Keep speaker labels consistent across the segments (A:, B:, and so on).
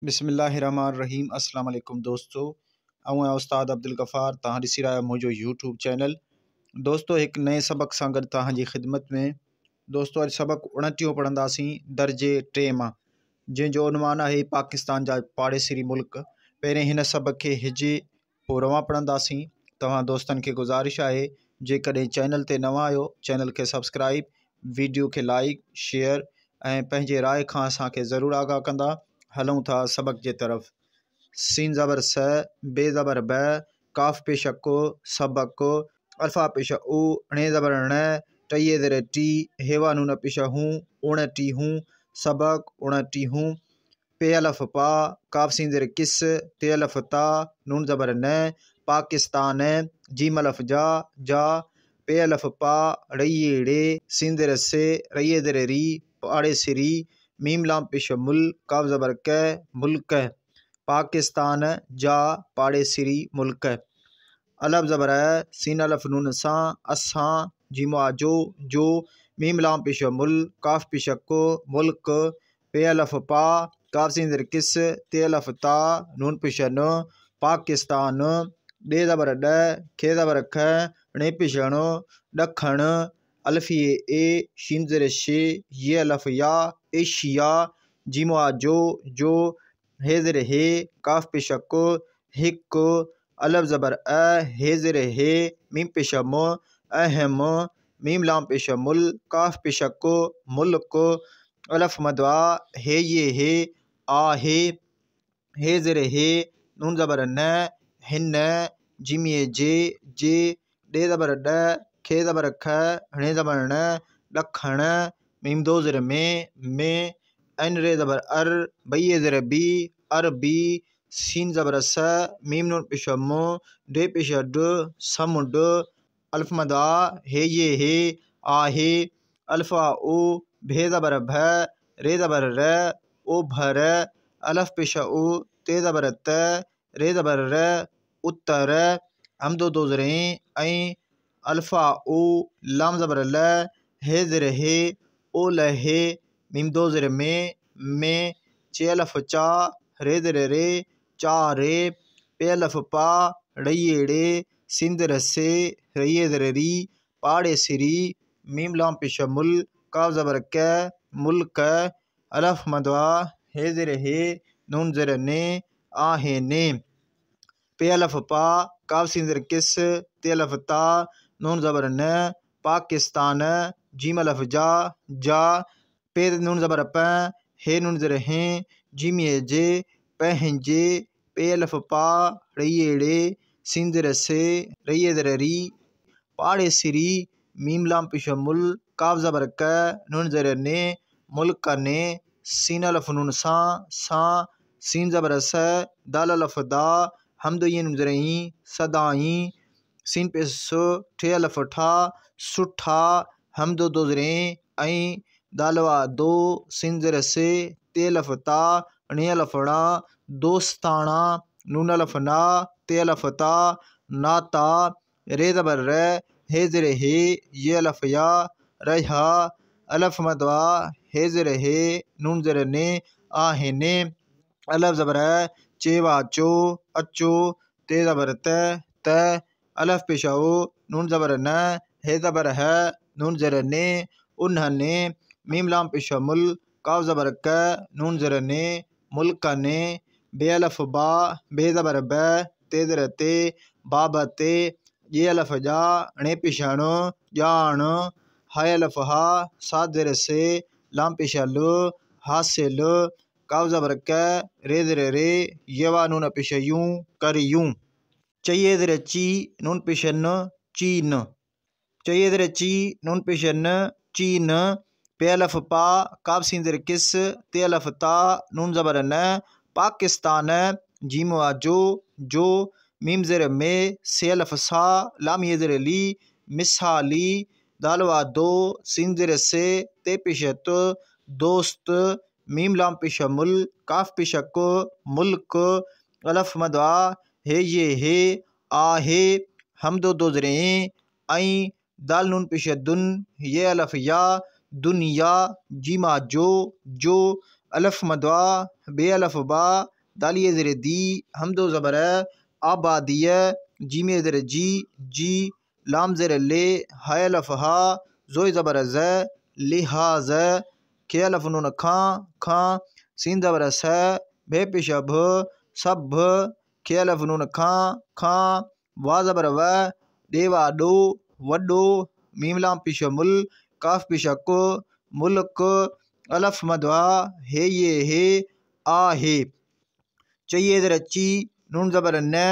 A: बिस्मिल्लाहिर्रहमानिर्रहीम। अस्सलाम वालेकुम दोस्तों, आऊँ उस्ताद अब्दुल गफ़ार। तव्हां ॾिसी रहिया मुंहिंजो यूट्यूब चैनल। दोस्तों, एक नए सबक सां गॾु तव्हांजी ख़िदमत में। दोस्तों, अॼु सबक 29 पढ़ंदासीं दर्जे 3 मां, जंहिंजो उनवान आहे पाकिस्तान जा पाड़ेसरी मुल्क। पहिरें हिन सबक खे हिजे पोइ रवां पढ़ंदासीं। तव्हां दोस्तनि खे गुज़ारिश आहे, जेकॾहिं चैनल ते नवां आहियो, चैनल खे सब्सक्राइब, वीडियो खे लाइक, शेयर ऐं पंहिंजे राय खां असांखे ज़रूरु आगाह कंदा। हलूं था सबक जे तरफ़। सीन ज़बर स, बे ज़बर ब, काफ पेश को, सबक, अल्फा पेश उ, णे ज़बर ण, टये ज़ेर टी, हेवा नून पेश हूँ, 29, सबक 29। पे अलफ पा, काफ सीन ज़ेर किस, ते अलफ ता, नून ज़बर न, पाकिस्तान, जीम अलफ जा, जा, पे अलफ पा, रये ड़े, सीन ज़ेर से, रये ज़ेर री, पाड़े सिरी, मीम लाम पेश मुल, काफ ज़बर क, मुल्क, पाकिस्तान जा पाड़े सिरी मुल्क। अलफ ज़बर है, सीन अलफ नून सा, असां, जीमा जो, जो, मीम लाम पेश मुल, काफ पेश को, मुल्क, पे अलफ पा, काफ सीन ज़ेर किस, ते अलफ ता, नून पेश न, पाकिस्तान, डे ज़बर ड, खे ज़बर ख, णे पेश ण, ॾखण, अल्फिए ए, शीन ज़ेर शे, ये अलफ या, एशिया, जीमा जो, जो, हे ज़ेर हे, काफ पेश को, हिक, अलफ ज़बर अ, हे ज़ेर हे, मीम पेश म, अहम, मीम लाम पेश मुल, काफ पेश को, मुल्क, अलफ मदवा, हे ये हे, आहे, हे ज़ेर हे, नून ज़बर न, हिन, जीमिए जे, जे, डे ज़बर ड, खे ज़बर ख, णे ज़बर ण, ॾखण, मीम दो ज़ेर में, एन रे ज़बर अर, बये ज़ेर बी, अरबी, सीन ज़बर स, मीम नून पेश म, डे पेश ड, समुड, अल्फ मदा, हे ये हे, आहे, अल्फा ओ, भे ज़बर भ, रे ज़बर र, ओ भर, अलफ पेश ओ, ते ज़बर त, रे ज़बर र, उत्तर, हम दो ज़रें, ऐं, अल्फा ओ, लाम ज़बर ल, हे ज़ेर हे, ओ लहे, मीम दो ज़ेर में, चे अलफ चा, रे ज़ेर रे, चारे, पे अलफ पा, रये ड़े, सीन ज़ेर से, रये ज़ेर री, पाड़े सिरी, मीम लाम पेश मुल, काफ ज़बर क, मुल्क, अलफ मदवा, हे ज़ेर हे, नून ज़ेर ने, आहे ने, पे अलफ पा, काफ सीन ज़ेर किस, ते अलफ ता, नून ज़बर न, पाकिस्तान, जीम अलफ जा, जा, पे नून ज़बर प, हे नून ज़ेर हैं, जीमिए जे, पहंजे, पे अलफ पा, रये ड़े, सीन ज़ेर से, रये ज़ेर री, पाड़े सिरी, मीम लाम पेश मुल, काफ ज़बर क, नून ज़ेर ने, मुल्क ने, सीन अलफ नून सा, सीन ज़बर स, दाल अलफ दा, हम दो ये नून ज़ेर ही, सदाई, सीन पेश सो, ठे अलफ ठा, सुठा, हम दो ज़रें, ऐं, दालवा दो, सीन ज़ेर से, ते अलफ ता, णे अलफ णा, दोस्ताना, नून अलफ ना, ते अलफ ता, नाता, रे ज़बर र, हे ज़ेर हे, ये अलफ या, रहा, अलफ मदवा, हे ज़ेर हे, नून ज़ेर ने, आहे ने, अलफ ज़बर है, चेवा चो, अचो, ते ज़बर त, अलफ पेश ओ, नून ज़बर न, हे ज़बर है, नून ज़ेर ने, उन्हने, मीम लाम पेश मुल, काफ ज़बर क, नून ज़ेर ने, मुल्क ने, बे अलफ बा, बे ज़बर ब, ते ज़ेर ते, बाबते, ये अलफ जा, णे पेश ण, जान, हाय अलफ हा, सात ज़ेर से, लाम पेश ल, हासिल, काफ ज़बर क, रे ज़ेर रे, यवा नून पेश यूं, करियूं, चये ज़ेर ची, नून पेश न, चीन, चये ज़ेर ची, नून पेश न, चीन, पे अलफ पा, काफ सीन ज़ेर किस, ते अलफ ता, नून ज़बर न, पाकिस्तान, जीम वा जो, जो, मीम ज़ेर में, से अलफ सा, लाम ये ज़ेर ली, मिसाली, दाल वा दो, सीन ज़ेर से, ते पेश तो, दोस्त, मीम लाम पेश मुल, काफ पेश को, मुल्क, अलफ मदवा, हे ये हे, आहे, हम दो ज़रें, ऐं, दाल नून पेश दुन, ये अलफ या, दुनिया, जीमा जो, जो, अलफ मदवा, बे अलफ बा दालिए ज़र दी हमदो ज़बर आबादिय जीमे ज़र जी लाम ज़र ले हाय अलफ हा जोय ज़बर ज़ लिहाज के अलफ नून खां सीन ज़बर स भे पेश भ सब के अलफ नून खां वा ज़बर व देवा डो वडो मीम लाम पेश मुल काफ पेश को मुल्क अलफ मदवा हे ये हे आ हे चाहिए ज़र ची नून ज़बर न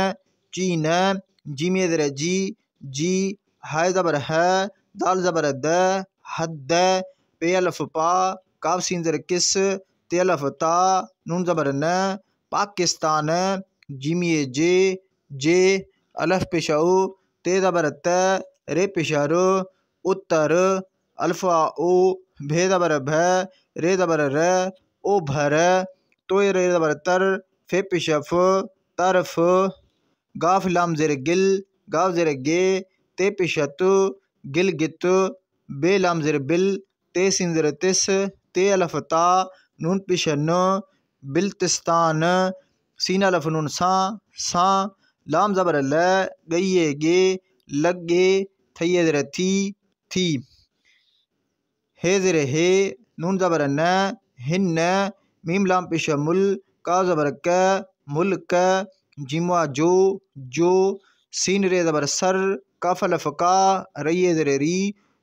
A: ची न जीमे ज़र जी हाय ज़बर है दाल ज़बर द हद पे अलफ पा काफ सीन ज़र किस ते अलफ ता नून ज़बर न पाकिस्तान जीमिए जे अलफ पेशाओ ते ज़बर त रे पेशार उत्तर अल्फा ओ भे ज़बर भ रे ज़बर र ओ भर तो रे ज़बर तर फे पेशफ तरफ गाफ लाम ज़र गिल गाफ ज़र गे ते पेशत गिल गित बे लाम ज़र बिल ते सिन ज़र तिस ते अलफ ता नून पेशन बिल्तिस्तान सीन अलफ नून सा लाम ज़बर ल गइए गे लग गे थइए ज़र थी हे ज़र हे नून ज़बर न हिन्न मीम लाम पेश मुल का ज़बर क मुल्क जिमवा जो सीन रे ज़बर सर काफ अलफ का रइए ज़र री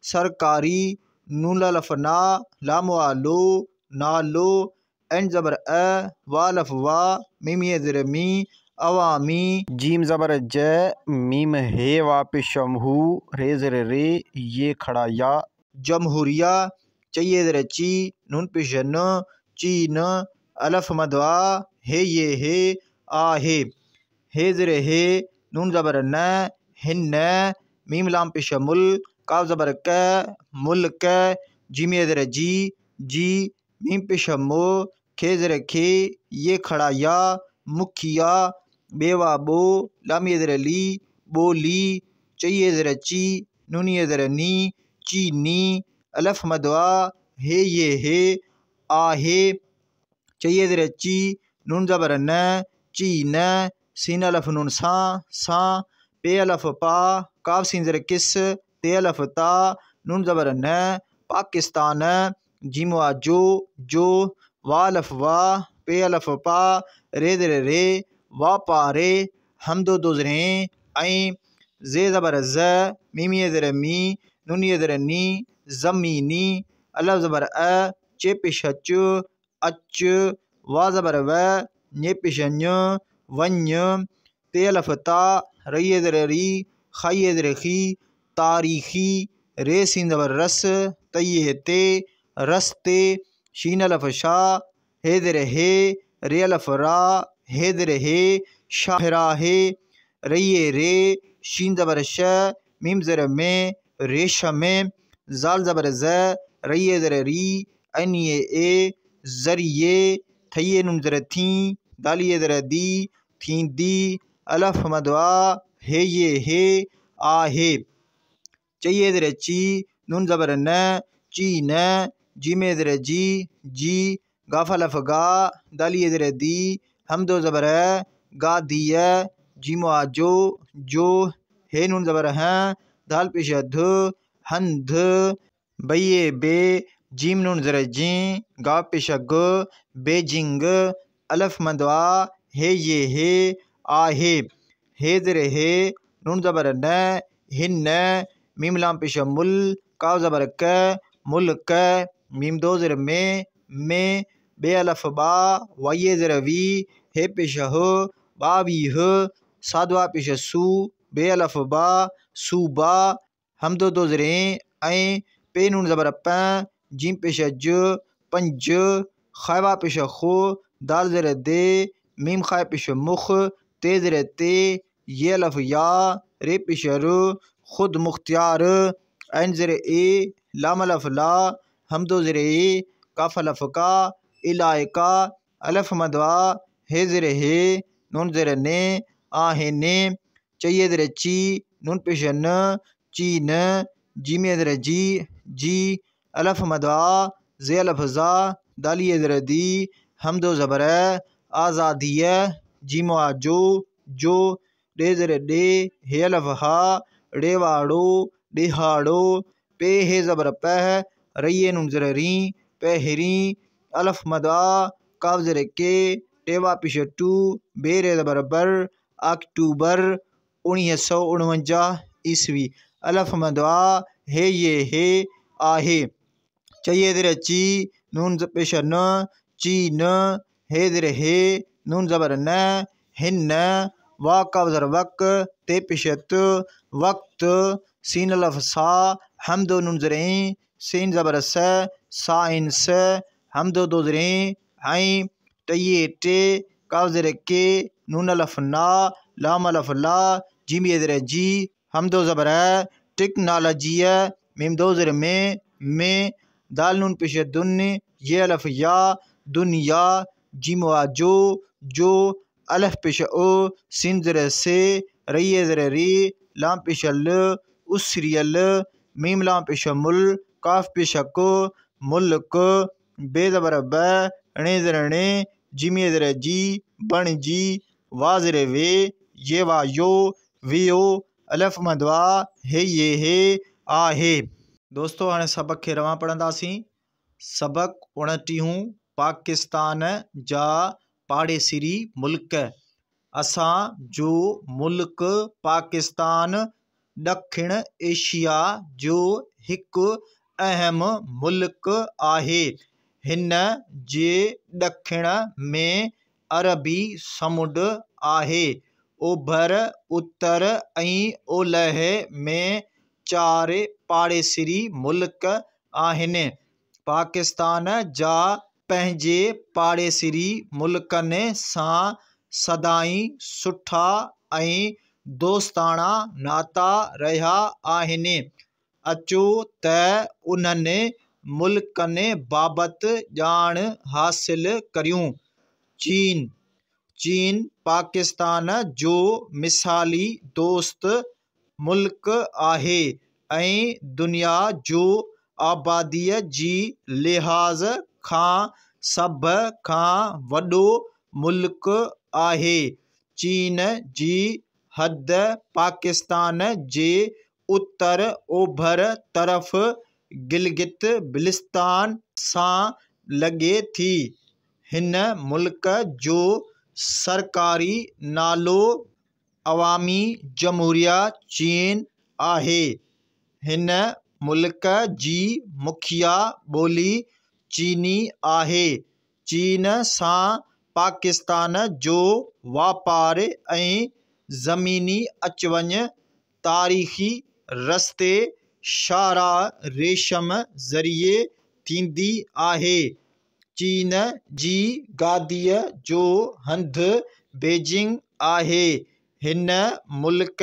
A: सरकारी नून अलफ ना लाम वालो नालो एन ज़बर वा अलफ वा मीमिए ज़र मी अवामी जीम ज़बर ज मीम हे वा पेशम हु रे ज़र रे ये खड़ा या जमहूरिया चाहिए ज़र ची नून पेश न चीन अलफ मदवा हे ये हे आ हे ज़र हे नून ज़बर न हिन्न मीम लाम पेश मुल काफ ज़बर क मुल्क जीमे ज़र जी मीम पेश मो खे ज़र खे ये खड़ा या मुखिया बेवा बो लामिए ज़र ली बोली चाहिए ज़र ची नूनिए ज़र नी चीनी अलफ मदवा हे ये हे आ हे चाहिए ज़र ची नून ज़बर न ची न सीन अलफ नून सा पे अलफ पा काफ सीन ज़र किस ते अलफ ता नून ज़बर न पाकिस्तान जीमवा जो वा अलफ वा पे अलफ पा रे ज़र रे वा पारे हमदो दो ज़रें ऐं जे ज़बर ज़ मीमिए ज़र मी नूनिए ज़र नी ज़मीनी अलफ ज़बर चे पेश अच वा ज़बर व ने पेश वन्य ते अलफ ता रइए ज़र री खाइए ज़र खी तारीखी रे सीन ज़बर रस तइए ते रस्ते शीन अलफ शाह हे ज़र हे रे अलफ रा हे ज़र हे शाहरा हे रइए रे शीन ज़बर श मीम ज़र में रेशम जाल ज़बर ज़ रइए ज़र री अनिए ए ज़रिए थइए नून ज़र थी दालिए ज़र दी थी दी अलफ मदवा हे ये हे आ हे चाहिए ज़र ची नून ज़बर न ची न जीमे ज़र जी गाफ अलफ गा दालिए ज़र दी हमदो ज़बर गा दिय जीमवा जो हे नून ज़बर हैं दाल पेश ध हंध बइए बे जीम नून ज़र जी गा पेश ग बेजिंग अलफ मदवा हे ये हे आ हे ज़र हे नून ज़बर न हिन्न मीम लाम पेश मुल काव ज़बर क मुल्क मीम दो ज़र में बे अलफ बा वाइए ज़र वी हे पेश हो बावी ह सादवा पेश सू बे अलफ बा सूबा हमदो दो ज़रें ऐं पे नून ज़बर प जीम पेश ज पंज खैवा पेश खो दाल ज़र दे मीम खाए पेश मुख ते ज़र ते ये अलफ या रे पेश र खुद मुख्तियार ऐन ज़र ए लाम अलफ ला हमदो ज़र ए काफ अलफ का इलायका अलफ मदवा हे ज़र हे नून ज़र ने आहे ने चाहिए ज़र ची नून पेश न ची न जीमे ज़र जी अलफ मदवा जे अलफ ज़ा दालिए ज़र दी हमदो ज़बर आज़ादीअ जीमो आ जो ॾे ज़रे ॾे हे अलफ हा ॾे वाड़ो ॾेहाड़ो पे हे ज़बर पह रईए नून ज़रे री पहिरीं अलफ मद आ काफ ज़रे के टेवा पिश टू बेरे ज़बर बर अक्टूबर 1949 ईस्वी अलफ मद आ हे ये हे आहे चाहिए ज़रे ची नून पेश न ची न हे ज़रे हे नून ज़बर न हिन वाक़ ज़र वक ते पिशत वक्त सीन अलफ सा हमदो नून ज़रे सीन ज़बर साइंस हमदो दो ज़रे हैं टये टे काफ ज़रे के नून अलफ ना लाम अलफ ला जीम ज़रे जी हमदो ज़बर टेक्नोलॉजी मीम दो ज़रे में दाल नून पेश दुन ये अलफ या दुनिया जीमो आ जो अलफ पेश ओ सिन ज़रे से रईए ज़रे री लाम पेश ल उसरियल मीम लाम पेश मुल काफ पेश को मुल्क बे ज़बर ब णे ज़रे णे जीमे ज़रे जी बण जी वा ज़रे वे ये वा यो वियो अलफ मदवा हे ये हे आहे। दोस्तों हाणे सबक खे रवां पढ़ंदासीं। सबक 29 पाकिस्तान जा पाड़ेसिरी मुल्क। असां जो मुल्क पाकिस्तान ॾखिण एशिया जो हिकु अहम मुल्क आहे। हिन जे ॾखिण में अरबी समुंड आहे। ओभर उत्तर ऐं ओलह में 4 पाड़ेसिरी मुल्क आहिनि। पाकिस्तान जा पंहिंजे पाड़ेसिरी मुल्कनि सां सदाई सुठा ऐं दोस्ताना नाता रहिया आहिनि। अचो त उन्हनि मुल्कनि बाबति ॼाण हासिल करियूं। चीन पाकिस्तान जो मिसाली दोस्त मुल्क आहे ऐं दुनिया जो आबादीअ जी लिहाज़ खां सभ खां वॾो मुल्क आहे। चीन जी हद पाकिस्तान जे उत्तर ओभर तरफ़ गिलगित बिल्तिस्तान सां लॻे थी। हिन मुल्क जो सरकारी नालो अवामी जमहूरिया चीन आहे। हिन मुल्क जी मुखिया ॿोली चीनी आहे। चीन सां पाकिस्तान जो वापार ऐं ज़मीनी अच वञ तारीख़ी रस्ते शाहराह रेशम ज़रिए थींदी आहे। चीन जी गादीअ जो हंधु बीजिंग आहे। हिन मुल्क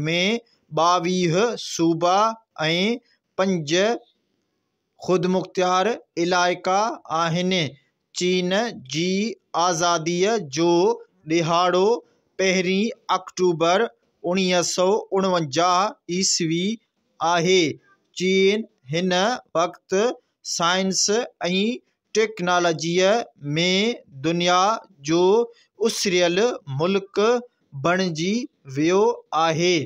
A: में 22 सूबा ऐं 5 ख़ुदमुख्तियार इलाइक़ा आहिनि। चीन जी आज़ादीअ जो ॾिहाड़ो 1 अक्टूबर 1949 ईस्वी आहे। चीन हिन वक़्तु साइंस ऐं टेक्नोलॉजीअ में दुनिया जो उसरियल मुल्क बणिजी वियो आहे।